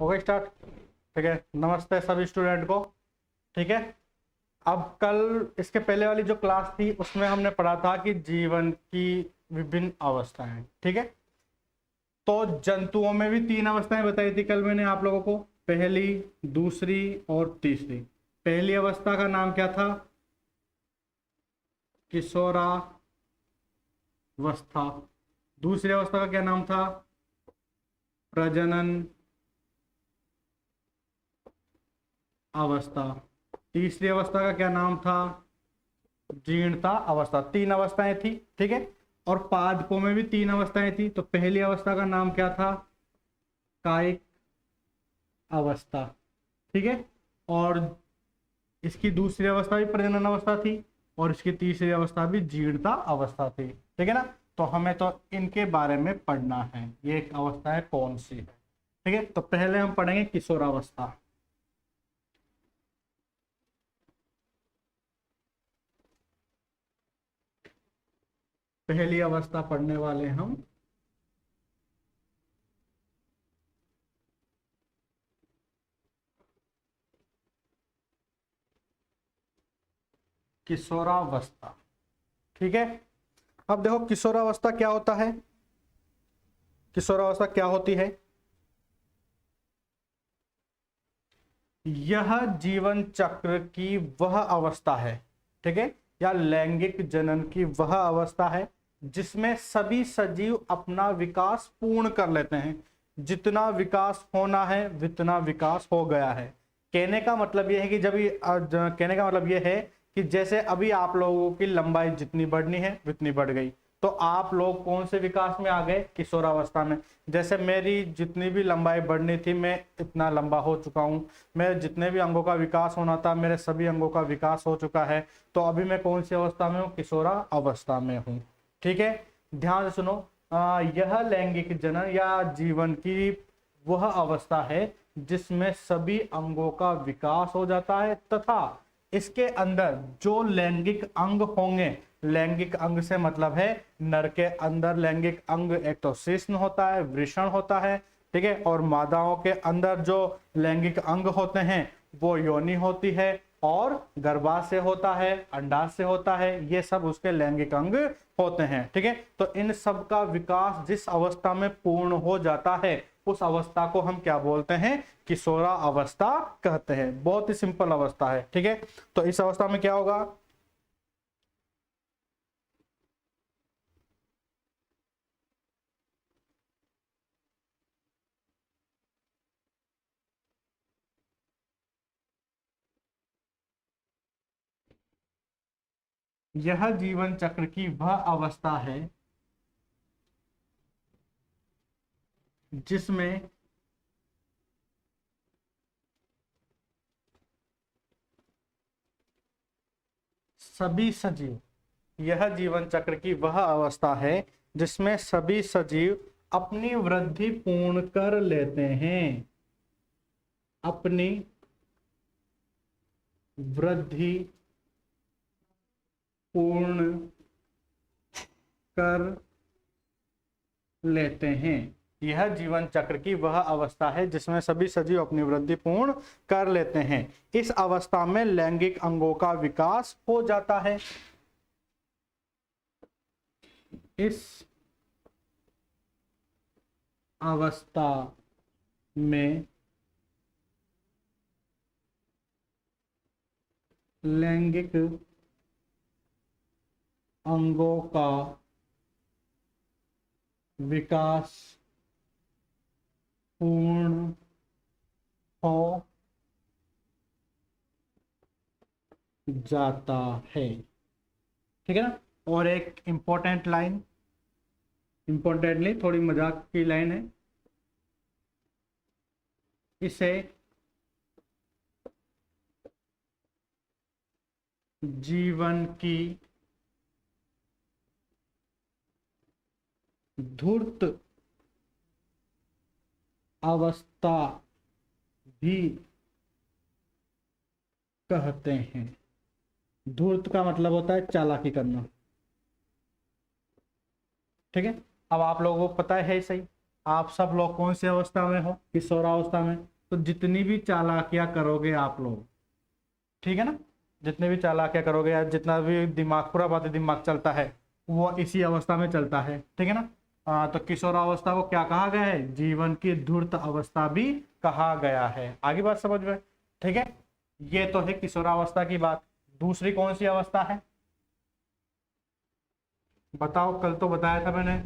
हो गई स्टार्ट। ठीक है, नमस्ते सभी स्टूडेंट को। ठीक है, अब कल इसके पहले वाली जो क्लास थी उसमें हमने पढ़ा था कि जीवन की विभिन्न अवस्थाएं। ठीक है, तो जंतुओं में भी 3 अवस्थाएं बताई थी कल मैंने आप लोगों को, पहली, दूसरी और तीसरी। पहली अवस्था का नाम क्या था? किशोरावस्था। दूसरी अवस्था का क्या नाम था? प्रजनन अवस्था। तीसरी अवस्था का क्या नाम था? जीर्णता अवस्था। 3 अवस्थाएं थी। ठीक है, और पादपों में भी 3 अवस्थाएं थी। तो पहली अवस्था का नाम क्या था? कायिक अवस्था। ठीक है, और इसकी दूसरी अवस्था भी प्रजनन अवस्था थी और इसकी तीसरी अवस्था भी जीर्णता अवस्था थी। ठीक है ना, तो हमें तो इनके बारे में पढ़ना है, ये एक अवस्था है कौन सी है। ठीक है, तो पहले हम पढ़ेंगे किशोरावस्था। पहली अवस्था पढ़ने वाले हम किशोरावस्था। ठीक है, अब देखो किशोरावस्था क्या होता है, किशोरावस्था क्या होती है। यह जीवन चक्र की वह अवस्था है, ठीक है, या लैंगिक जनन की वह अवस्था है जिसमें सभी सजीव अपना विकास पूर्ण कर लेते हैं। जितना विकास होना है उतना विकास हो गया है। कहने का मतलब यह है कि कहने का मतलब यह है कि जैसे अभी आप लोगों की लंबाई जितनी बढ़नी है उतनी बढ़ गई, तो आप लोग कौन से विकास में आ गए? किशोरावस्था में। जैसे मेरी जितनी भी लंबाई बढ़नी थी मैं इतना लंबा हो चुका हूँ, मेरे जितने भी अंगों का विकास होना था मेरे सभी अंगों का विकास हो चुका है। तो अभी मैं कौन सी अवस्था में हूँ? किशोरा अवस्था में हूँ। ठीक है, ध्यान से सुनो। यह लैंगिक जनन या जीवन की वह अवस्था है जिसमें सभी अंगों का विकास हो जाता है तथा इसके अंदर जो लैंगिक अंग होंगे, लैंगिक अंग से मतलब है नर के अंदर लैंगिक अंग एक तो शिश्न होता है, वृषण होता है। ठीक है, और मादाओं के अंदर जो लैंगिक अंग होते हैं वो योनि होती है और गर्भाशय होता है, अंडाशय होता है, ये सब उसके लैंगिक अंग होते हैं। ठीक है, तो इन सब का विकास जिस अवस्था में पूर्ण हो जाता है उस अवस्था को हम क्या बोलते हैं? किशोरा अवस्था कहते हैं। बहुत ही सिंपल अवस्था है। ठीक है, तो इस अवस्था में क्या होगा? यह जीवन चक्र की वह अवस्था है जिसमें सभी सजीव, यह जीवन चक्र की वह अवस्था है जिसमें सभी सजीव अपनी वृद्धि पूर्ण कर लेते हैं, अपनी वृद्धि पूर्ण कर लेते हैं। यह जीवन चक्र की वह अवस्था है जिसमें सभी सजीव अपनी वृद्धि पूर्ण कर लेते हैं। इस अवस्था में लैंगिक अंगों का विकास हो जाता है। इस अवस्था में लैंगिक अंगों का विकास पूर्ण हो जाता है। ठीक है ना, और एक इंपॉर्टेंट लाइन, इंपॉर्टेंट नहीं थोड़ी मजाक की लाइन है, इसे जीवन की धूर्त अवस्था भी कहते हैं। धूर्त का मतलब होता है चालाकी करना। ठीक है, अब आप लोगों को पता है सही, आप सब लोग कौन सी अवस्था में हो? किशोरावस्था में। तो जितनी भी चालाकियां करोगे आप लोग, ठीक है ना, जितने भी चालाकियां करोगे या जितना भी दिमाग पूरा बातें दिमाग चलता है वो इसी अवस्था में चलता है, ठीक है ना। तो किशोरावस्था को क्या कहा गया है? जीवन की धूर्त अवस्था भी कहा गया है। आगे बात समझ में, ठीक है। ये तो है किशोरावस्था की बात। दूसरी कौन सी अवस्था है बताओ? कल तो बताया था मैंने,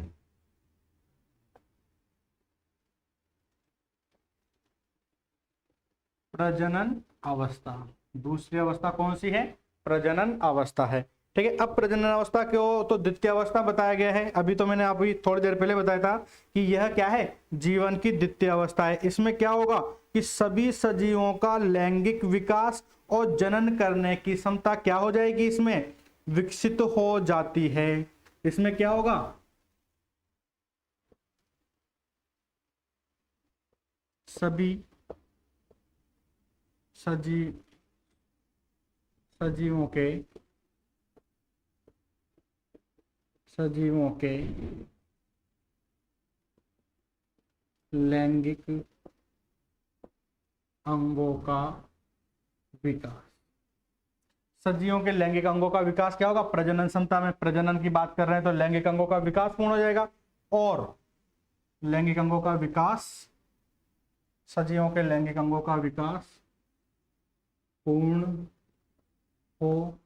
प्रजनन अवस्था। दूसरी अवस्था कौन सी है? प्रजनन अवस्था है, ठीक है। अब प्रजनन अवस्था क्यों तो द्वितीय अवस्था बताया गया है। अभी तो मैंने अभी थोड़ी देर पहले बताया था कि यह क्या है? जीवन की द्वितीय अवस्था है। इसमें क्या होगा कि सभी सजीवों का लैंगिक विकास और जनन करने की क्षमता क्या हो जाएगी? इसमें विकसित हो जाती है। इसमें क्या होगा? सभी सजीवों के लैंगिक अंगों का विकास। सजीवों के लैंगिक अंगों का विकास क्या होगा? प्रजनन क्षमता में प्रजनन की बात कर रहे हैं तो लैंगिक अंगों का विकास पूर्ण हो जाएगा। और लैंगिक अंगों का विकास, सजीवों के लैंगिक अंगों का विकास पूर्ण हो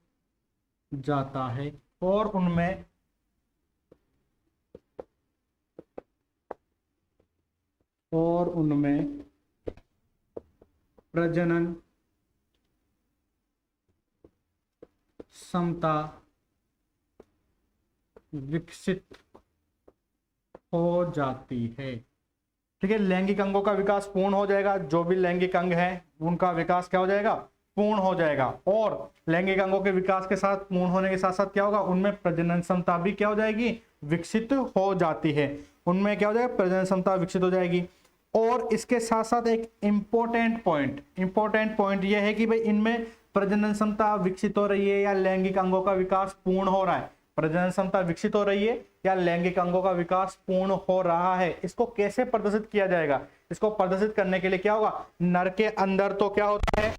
जाता है और उनमें प्रजनन क्षमता विकसित हो जाती है, ठीक है। लैंगिक अंगों का विकास पूर्ण हो जाएगा। जो भी लैंगिक अंग है उनका विकास क्या हो जाएगा? पूर्ण हो जाएगा। और लैंगिक अंगों के विकास के साथ, पूर्ण होने के साथ साथ क्या होगा? उनमें प्रजनन क्षमता भी क्या हो जाएगी? विकसित हो जाती है। उनमें क्या हो जाएगा? प्रजनन क्षमता विकसित हो जाएगी। और इसके साथ साथ एक इंपॉर्टेंट पॉइंट यह है कि भाई इनमें प्रजनन क्षमता विकसित हो रही है या लैंगिक अंगों का विकास पूर्ण हो रहा है? प्रजनन क्षमता विकसित हो रही है या लैंगिक अंगों का विकास पूर्ण हो रहा है? इसको कैसे प्रदर्शित किया जाएगा? इसको प्रदर्शित करने के लिए क्या होगा? नर के अंदर तो क्या होता है?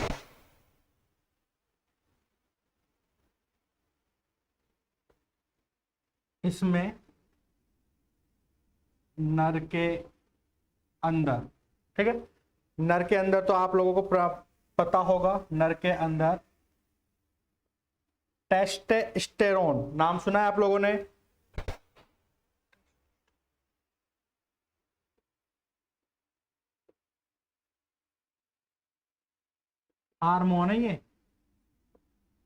इसमें नर के अंदर, ठीक है, नर के अंदर तो आप लोगों को पता होगा, नर के अंदर टेस्टोस्टेरोन नाम सुना है आप लोगों ने? हार्मोन है ये,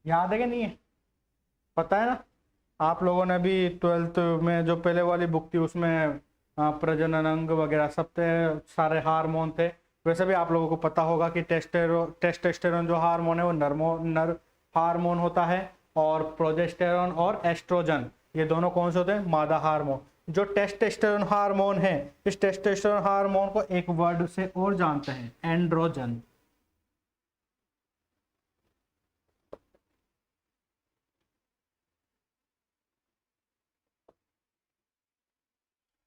याद है कि नहीं है? पता है ना? आप लोगों ने भी 12th में जो पहले वाली बुक थी उसमें प्रजनन अंग वगैरह सब थे, सारे हार्मोन थे। वैसे भी आप लोगों को पता होगा कि टेस्टोस्टेरोन जो हार्मोन है वो नर हार्मोन होता है। और प्रोजेस्टेरोन और एस्ट्रोजन ये दोनों कौन से होते हैं? मादा हार्मोन। जो टेस्टोस्टेरोन हार्मोन है, इस टेस्टोस्टेरोन हार्मोन को एक वर्ड से और जानते हैं, एंड्रोजन।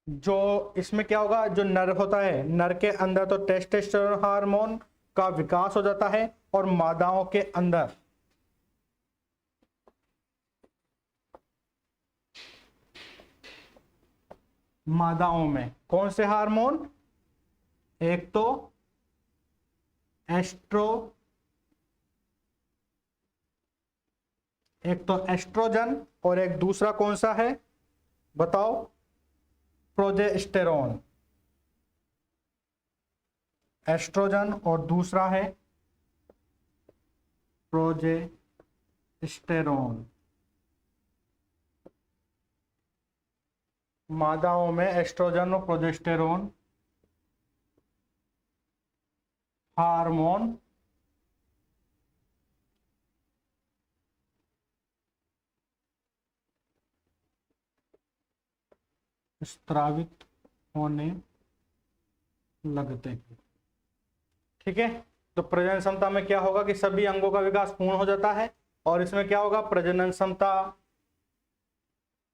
जो इसमें क्या होगा? जो नर होता है, नर के अंदर तो टेस्टोस्टेरोन हार्मोन का विकास हो जाता है और मादाओं के अंदर में कौन से हार्मोन? एक तो एस्ट्रोजन और एक दूसरा कौन सा है बताओ? प्रोजेस्टेरोन। एस्ट्रोजन और दूसरा है प्रोजेस्टेरोन। मादाओं में एस्ट्रोजन और प्रोजेस्टेरोन हार्मोन स्रावित होने लगते हैं, ठीक है। तो प्रजनन क्षमता में क्या होगा कि सभी अंगों का विकास पूर्ण हो जाता है और इसमें क्या होगा? प्रजनन क्षमता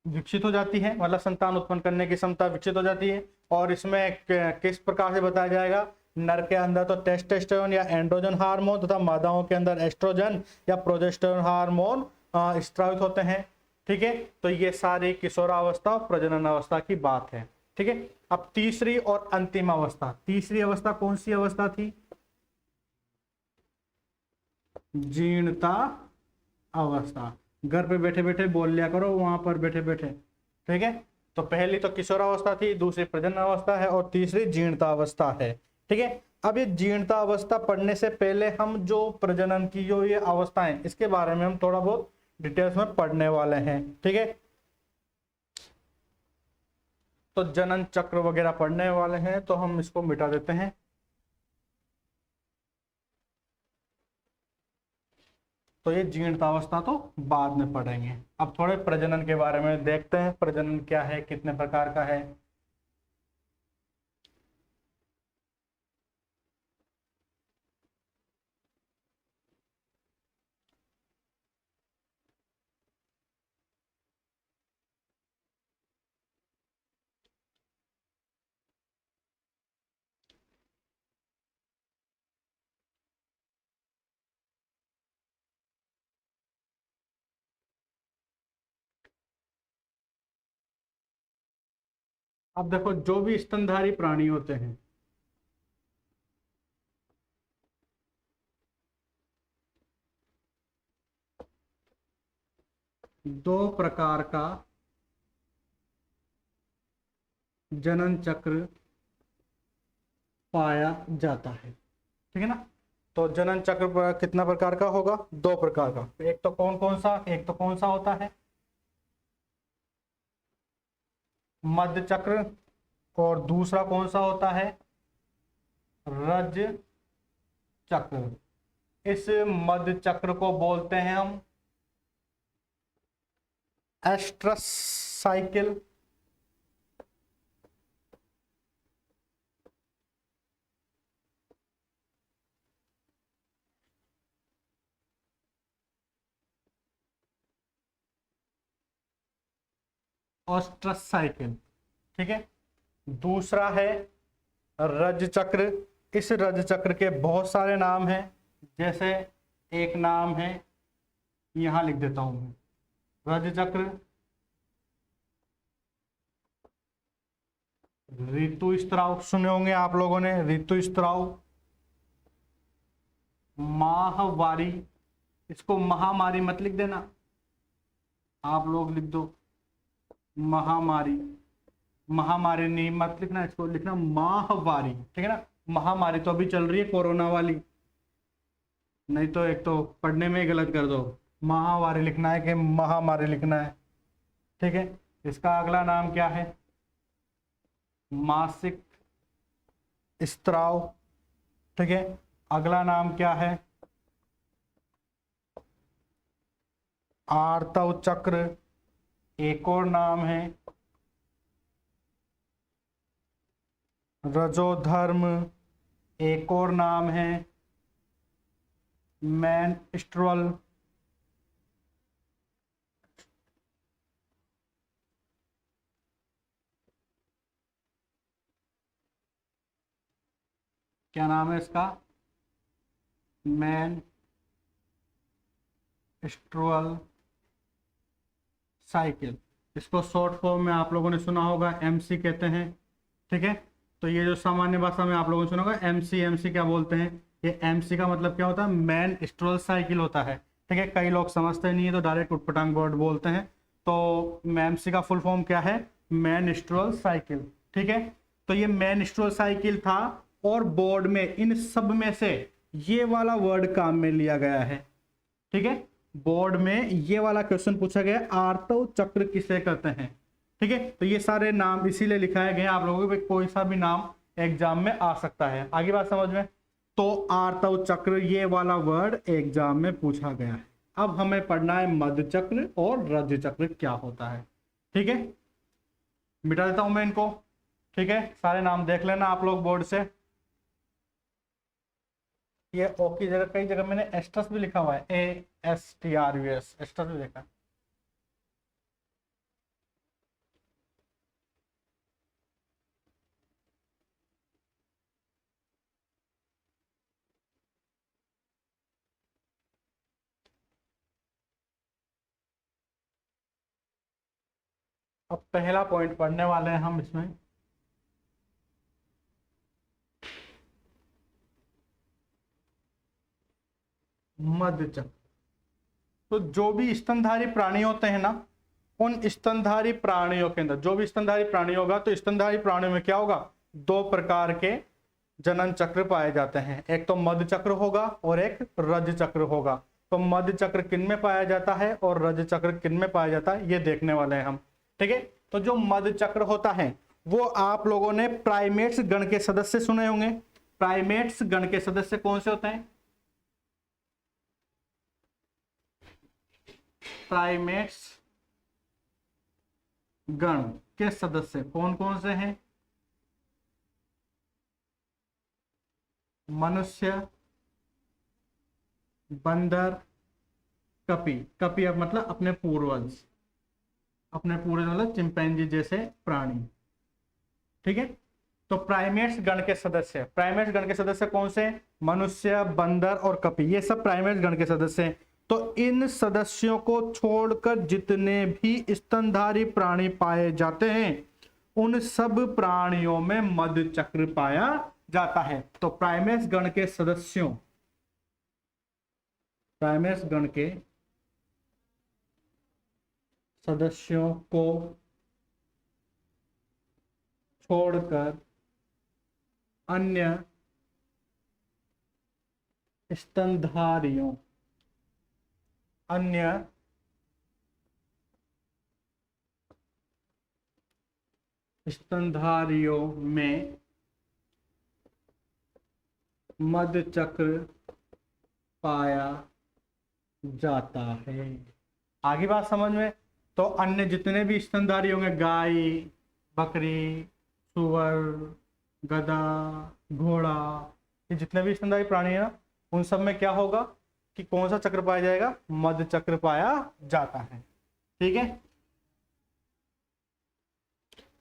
विकसित हो जाती है, मतलब संतान उत्पन्न करने की क्षमता विकसित हो जाती है और इसमें किस प्रकार से बताया जाएगा, नर के अंदर तो टेस्टोस्टेरोन या एंड्रोजन हार्मोन तथा मादाओं के अंदर एस्ट्रोजन या प्रोजेस्टेरोन हार्मोन स्रावित होते हैं। ठीक है, तो ये सारी किशोरावस्था और प्रजनन अवस्था की बात है। ठीक है, अब तीसरी और अंतिम अवस्था, तीसरी अवस्था कौन सी अवस्था थी, जीर्णता अवस्था। घर पे बैठे बैठे बोल लिया करो, वहां पर बैठे बैठे। ठीक है, तो पहली तो किशोरावस्था थी, दूसरी प्रजनन अवस्था है और तीसरी जीर्णता अवस्था है। ठीक है, अब ये जीर्णता अवस्था पढ़ने से पहले हम जो प्रजनन की जो ये अवस्थाएं, इसके बारे में हम थोड़ा बहुत डिटेल्स में पढ़ने वाले हैं। ठीक है, तो जनन चक्र वगैरह पढ़ने वाले हैं, तो हम इसको मिटा देते हैं। तो ये जीर्णतावस्था तो बाद में पढ़ेंगे। अब थोड़े प्रजनन के बारे में देखते हैं, प्रजनन क्या है, कितने प्रकार का है। अब देखो, जो भी स्तनधारी प्राणी होते हैं, दो प्रकार का जनन चक्र पाया जाता है। ठीक है ना, तो जनन चक्र कितना प्रकार का होगा, दो प्रकार का। एक तो कौन कौन सा, एक तो कौन सा होता है मध्य चक्र, और दूसरा कौन सा होता है रज चक्र। इस मध्य चक्र को बोलते हैं हम एस्ट्रस साइकिल, ऑस्ट्रस साइकिल। ठीक है, दूसरा है रज चक्र। इस रज चक्र के बहुत सारे नाम हैं, जैसे एक नाम है, यहां लिख देता हूं मैं, रज चक्र, ऋतुस्राव सुने होंगे आप लोगों ने, ऋतुस्राव, माहवारी, इसको महामारी मत लिख देना, आप लोग लिख दो महामारी, महामारी नहीं मत लिखना, इसको लिखना माहवारी। ठीक है ना, महामारी तो अभी चल रही है कोरोना वाली, नहीं तो एक तो पढ़ने में ही गलत कर दो, माहवारी लिखना है कि महामारी लिखना है। ठीक है, इसका अगला नाम क्या है, मासिक स्त्राव। ठीक है, अगला नाम क्या है, आर्तव चक्र, एक और नाम है रजोधर्म, एक और नाम है मेनस्ट्रुअल, क्या नाम है इसका, मेनस्ट्रुअल साइकिल। इसको शॉर्ट फॉर्म में आप लोगों ने सुना होगा एमसी कहते हैं। ठीक है, तो ये जो सामान्य भाषा में आप लोगों ने सुना होगा एमसी, एमसी क्या बोलते हैं, ये एमसी का मतलब क्या होता है, मेनस्ट्रुअल साइकिल होता है। ठीक है, कई लोग समझते नहीं है तो डायरेक्ट उटपटांग वर्ड बोलते हैं, तो एमसी का फुल फॉर्म क्या है, मेनस्ट्रुअल साइकिल। ठीक है, तो ये मेनस्ट्रुअल साइकिल था, और बोर्ड में इन सब में से ये वाला वर्ड काम में लिया गया है। ठीक है, बोर्ड में ये वाला क्वेश्चन पूछा गया, आर्तव चक्र किसे कहते हैं। ठीक है, तो ये सारे नाम इसीलिए लिखाए गए आप लोगों को, कोई सा भी नाम एग्जाम में आ सकता है। आगे बात समझ में, तो आर्तव चक्र ये वाला वर्ड एग्जाम में पूछा गया है। अब हमें पढ़ना है मध्य चक्र और रज चक्र क्या होता है। ठीक है, मिटा देता हूं मैं इनको। ठीक है, सारे नाम देख लेना आप लोग बोर्ड से। ये ओ की जगह कई जगह मैंने एस्ट्रस भी लिखा हुआ है, ASTRUS, एस्ट्रस भी देखा। अब पहला पॉइंट पढ़ने वाले हैं हम इसमें। मध्य चक्र। तो जो भी स्तनधारी प्राणी होते हैं ना, उन स्तनधारी प्राणियों के अंदर जो भी स्तनधारी प्राणी होगा, तो स्तनधारी प्राणियों में क्या होगा, दो प्रकार के जनन चक्र पाए जाते हैं। एक तो मध्य चक्र होगा और एक रज चक्र होगा। तो मध्य चक्र किन में पाया जाता है और रज चक्र किन में पाया जाता है, ये देखने वाले हैं हम। ठीक है, तो जो मध्य चक्र होता है वो आप लोगों ने प्राइमेट्स गण के सदस्य सुने होंगे। प्राइमेट्स गण के सदस्य कौन से होते हैं? प्राइमेट्स गण के सदस्य कौन कौन से हैं? मनुष्य, बंदर, कपी। कपी अब मतलब अपने पूर्वज मतलब चिंपैंजी जैसे प्राणी। ठीक है, तो प्राइमेट्स गण के सदस्य, प्राइमेट्स गण के सदस्य कौन से? मनुष्य, बंदर और कपी, ये सब प्राइमेट्स गण के सदस्य हैं। तो इन सदस्यों को छोड़कर जितने भी स्तनधारी प्राणी पाए जाते हैं, उन सब प्राणियों में मध्य चक्र पाया जाता है। तो प्राइमेट्स गण के सदस्यों, प्राइमेट्स गण के सदस्यों को छोड़कर अन्य स्तनधारियों में मध्य चक्र पाया जाता है। आगे बात समझ में? तो अन्य जितने भी स्तनधारी होंगे, गाय, बकरी, सुअर, गधा, घोड़ा, ये जितने भी स्तनधारी प्राणी है ना, उन सब में क्या होगा कि कौन सा चक्र पाया जाएगा? मध्य चक्र पाया जाता है। ठीक है,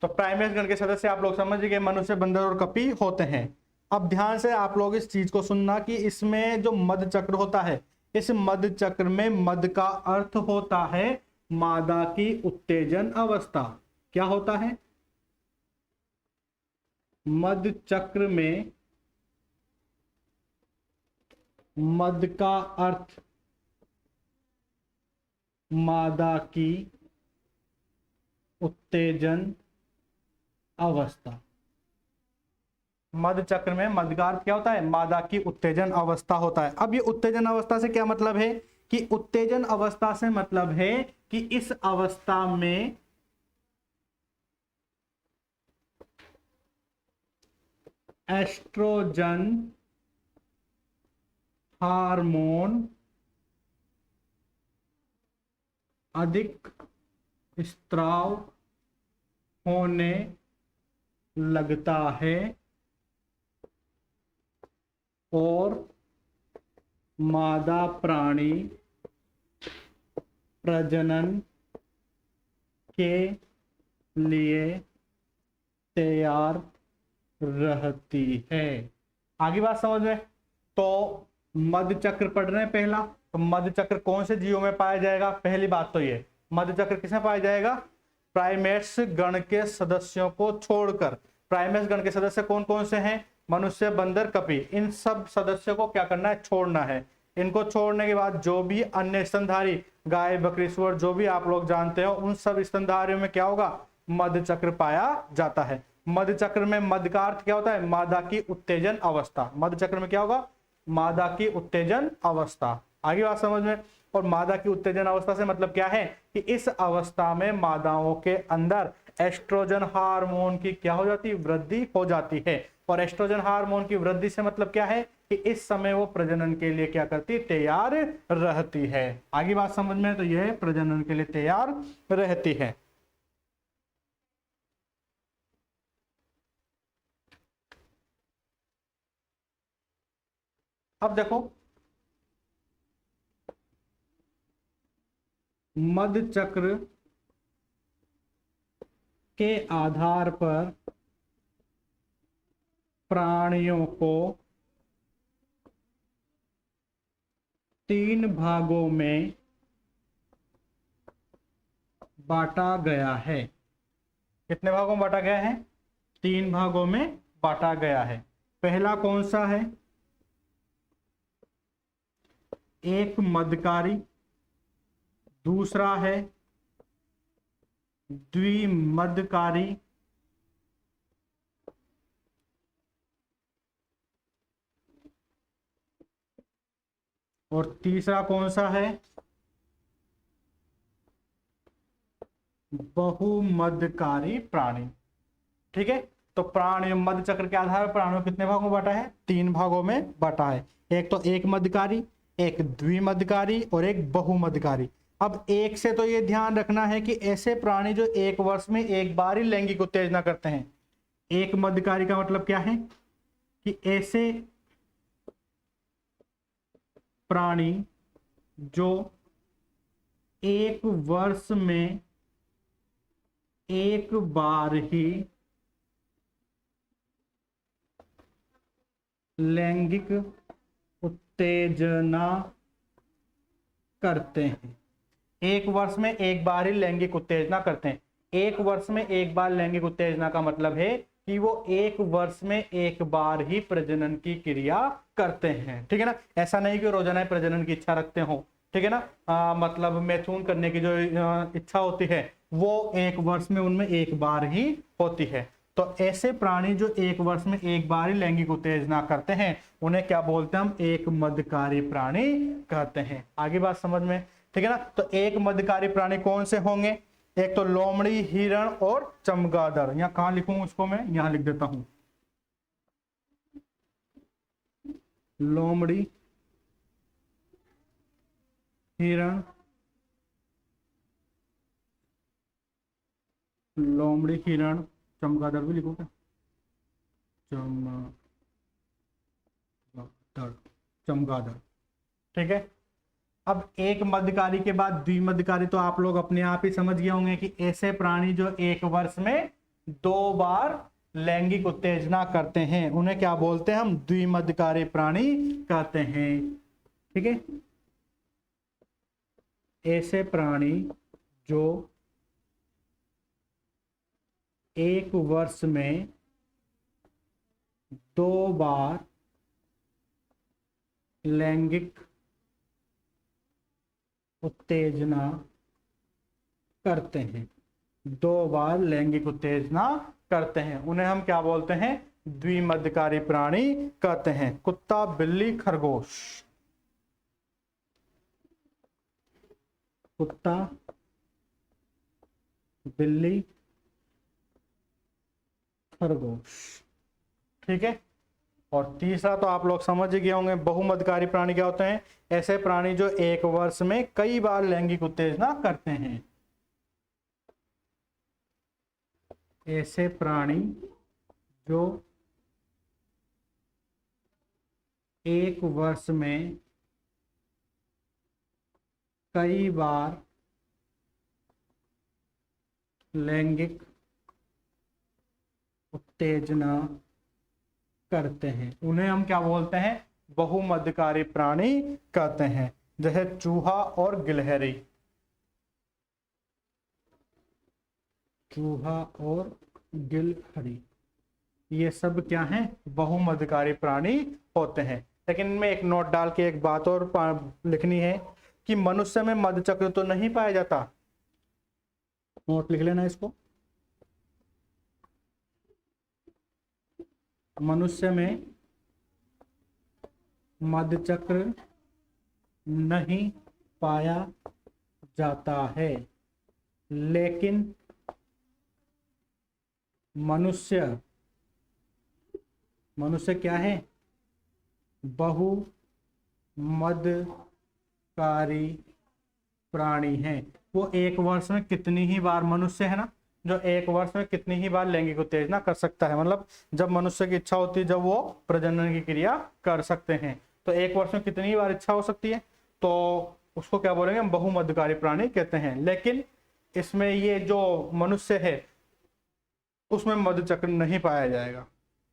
तो प्राइमेट्स गण के सदस्य आप लोग समझ गए, मनुष्य, बंदर और कपी होते हैं। अब ध्यान से आप लोग इस चीज को सुनना कि इसमें जो मध्य चक्र होता है, इस मध्य चक्र में मध्य का अर्थ होता है मादा की उत्तेजन अवस्था। क्या होता है? मध्य चक्र में मध्य का अर्थ मादा की उत्तेजन अवस्था। मध्य चक्र में मध्य का अर्थ क्या होता है? मादा की उत्तेजन अवस्था होता है। अब ये उत्तेजन अवस्था से क्या मतलब है कि उत्तेजन अवस्था से मतलब है कि इस अवस्था में एस्ट्रोजन हार्मोन अधिक स्त्राव होने लगता है और मादा प्राणी प्रजनन के लिए तैयार रहती है। आगे बात समझ में? तो मध्य चक्र पढ़ रहे हैं पहला, तो मध्य चक्र कौन से जीवों में पाया जाएगा? पहली बात तो ये मध्य चक्र किसमें पाया जाएगा? प्राइमेट्स गण के सदस्यों को छोड़कर। प्राइमेट्स गण के सदस्य कौन कौन से हैं? मनुष्य, बंदर, कपी। इन सब सदस्यों को क्या करना है? छोड़ना है। इनको छोड़ने के बाद जो भी अन्य स्तनधारी, गाय, बकरी, सुअर, जो भी आप लोग जानते हो, उन सब स्तनधारियों में क्या होगा? मध्य चक्र पाया जाता है। मध्य चक्र में मध्य का अर्थ क्या होता है? मादा की उत्तेजन अवस्था। मध्य चक्र में क्या होगा? मादा की उत्तेजन अवस्था। आगे बात समझ में? और मादा की उत्तेजन अवस्था से मतलब क्या है कि इस अवस्था में मादाओं के अंदर एस्ट्रोजन हार्मोन की क्या हो जाती है? वृद्धि हो जाती है। और एस्ट्रोजन हार्मोन की वृद्धि से मतलब क्या है कि इस समय वो प्रजनन के लिए क्या करती? तैयार रहती है। आगे बात समझ में? तो यह प्रजनन के लिए तैयार रहती है। अब देखो, मध्य चक्र के आधार पर प्राणियों को 3 भागों में बांटा गया है। कितने भागों में बांटा गया है? 3 भागों में बांटा गया है। पहला कौन सा है? एक मध्यकारी, दूसरा है द्विमध्यकारी, और तीसरा कौन सा है? बहुमध्यकारी प्राणी। ठीक है, तो प्राणी मध्य चक्र के आधार पर प्राणियों कितने भागों में बांटा है? 3 भागों में बांटा है। एक तो एक मध्यकारी, एक द्विमध्यकारी और एक बहुमध्यकारी। अब एक से तो ये ध्यान रखना है कि ऐसे प्राणी जो एक वर्ष में एक बार ही लैंगिक उत्तेजना करते हैं। एक मध्यकारी का मतलब क्या है? कि ऐसे प्राणी जो एक वर्ष में एक बार ही लैंगिक उत्तेजना करते हैं। एक वर्ष में एक बार ही लैंगिक उत्तेजना करते हैं। एक वर्ष में एक बार लैंगिक उत्तेजना का मतलब है कि वो एक वर्ष में एक बार ही प्रजनन की क्रिया करते हैं। ठीक है ना, ऐसा नहीं कि रोजाना प्रजनन की इच्छा रखते हो। ठीक है ना, मतलब मैथुन करने की जो इच्छा होती है वो एक वर्ष में उनमें एक बार ही होती है। तो ऐसे प्राणी जो एक वर्ष में एक बार ही लैंगिक उत्तेजना करते हैं उन्हें क्या बोलते हैं? हम एक मध्यकारी प्राणी कहते हैं। आगे बात समझ में? ठीक है ना, तो एक मध्यकारी प्राणी कौन से होंगे? एक तो लोमड़ी, हिरण और चमगादड़। यहाँ कहां लिखूं उसको? मैं यहां लिख देता हूं, लोमड़ी, हिरण, लोमड़ी, हिरण, चमगादड़ भी लिखो क्या? चमगादड़। ठीक है, अब एक मध्यकारी के बाद द्विमध्यकारी तो आप लोग अपने आप ही समझ गए होंगे कि ऐसे प्राणी जो एक वर्ष में 2 बार लैंगिक उत्तेजना करते हैं उन्हें क्या बोलते हैं? हम द्विमध्यकारी प्राणी कहते हैं। ठीक है, ऐसे प्राणी जो एक वर्ष में 2 बार लैंगिक उत्तेजना करते हैं, 2 बार लैंगिक उत्तेजना करते हैं, उन्हें हम क्या बोलते हैं? द्विमध्यकारी प्राणी कहते हैं। कुत्ता, बिल्ली, खरगोश। कुत्ता, बिल्ली, खरगोश। ठीक है, और तीसरा तो आप लोग समझ गए होंगे, बहुमध्यकारी प्राणी क्या होते हैं? ऐसे प्राणी जो एक वर्ष में कई बार लैंगिक उत्तेजना करते हैं। ऐसे प्राणी जो एक वर्ष में कई बार लैंगिक उत्तेजना करते हैं उन्हें हम क्या बोलते हैं? बहुमध्यकारी प्राणी कहते हैं। जैसे चूहा और गिलहरी। चूहा और गिलहरी ये सब क्या हैं? बहुमध्यकारी प्राणी होते हैं। लेकिन इनमें एक नोट डाल के एक बात और लिखनी है कि मनुष्य में मध्यचक्र तो नहीं पाया जाता। नोट लिख लेना इसको। मनुष्य में मध्यचक्र नहीं पाया जाता है, लेकिन मनुष्य क्या है? बहुमध्यकारी प्राणी है। वो एक वर्ष में कितनी ही बार, मनुष्य है ना जो एक वर्ष में कितनी ही बार लैंगिक उत्तेजना कर सकता है, मतलब जब मनुष्य की इच्छा होती है जब वो प्रजनन की क्रिया कर सकते हैं। तो एक वर्ष में कितनी ही बार इच्छा हो सकती है, तो उसको क्या बोलेंगे? हम बहुमध्यकारी प्राणी कहते हैं। लेकिन इसमें ये जो मनुष्य है उसमें मध्यचक्र नहीं पाया जाएगा।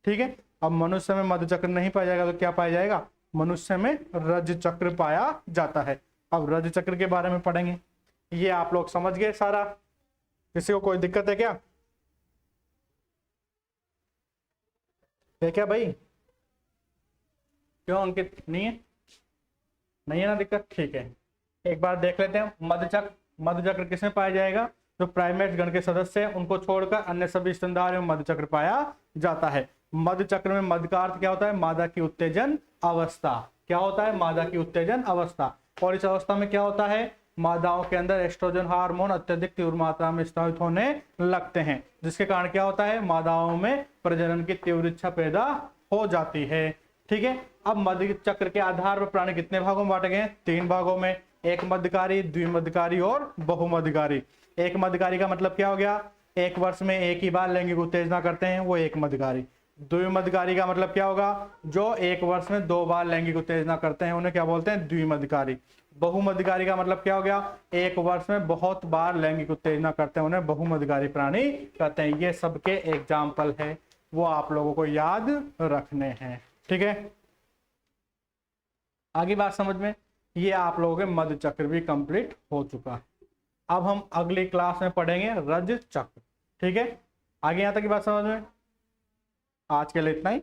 ठीक है, अब मनुष्य में मध्यचक्र नहीं पाया जाएगा तो क्या पाया जाएगा? मनुष्य में रजचक्र पाया जाता है। अब रजचक्र के बारे में पढ़ेंगे। ये आप लोग समझ गए सारा? किसी को कोई दिक्कत है क्या? है क्या भाई? क्यों अंकित, नहीं है? नहीं है ना दिक्कत, ठीक है। एक बार देख लेते हैं मध्यचक्र। मध्यचक्र किसमें पाया जाएगा? जो प्राइमेट गण के सदस्य हैं उनको छोड़कर अन्य सभी स्तनधारियों में मध्यचक्र पाया जाता है। मध्यचक्र में मध्य का अर्थ क्या होता है? मादा की उत्तेजन अवस्था। क्या होता है? मादा की उत्तेजन अवस्था। और इस अवस्था में क्या होता है? मादाओं के अंदर एस्ट्रोजन हार्मोन अत्यधिक तीव्र मात्रा में स्रावित होने लगते हैं, जिसके कारण क्या होता है? मादाओं में प्रजनन की तीव्र इच्छा पैदा हो जाती है। ठीक है। अब मध्य चक्र के आधार पर प्राणी कितने भागों में बांटे गए हैं? 3 भागों में। एक मध्यकारी, द्विमध्यकारी और बहुमध्यकारी। एक मध्यकारी का मतलब क्या हो गया? एक वर्ष में एक ही बार लैंगिक उत्तेजना करते हैं, वो एक मध्यकारी। द्विमध्यकारी का मतलब क्या होगा? जो एक वर्ष में 2 बार लैंगिक उत्तेजना करते हैं उन्हें क्या बोलते हैं? द्विमध्यकारी। बहुमध्यकारी का मतलब क्या हो गया? एक वर्ष में बहुत बार लैंगिक उत्तेजना करते हैं उन्हें बहुमध्यकारी प्राणी कहते हैं। ये सबके एग्जाम्पल है, वो आप लोगों को याद रखने हैं। ठीक है, आगे बात समझ में? ये आप लोगों के मध्य चक्र भी कंप्लीट हो चुका है। अब हम अगली क्लास में पढ़ेंगे रज चक्र। ठीक है, आगे यहां तक की बात समझ में? आज के लिए इतना ही।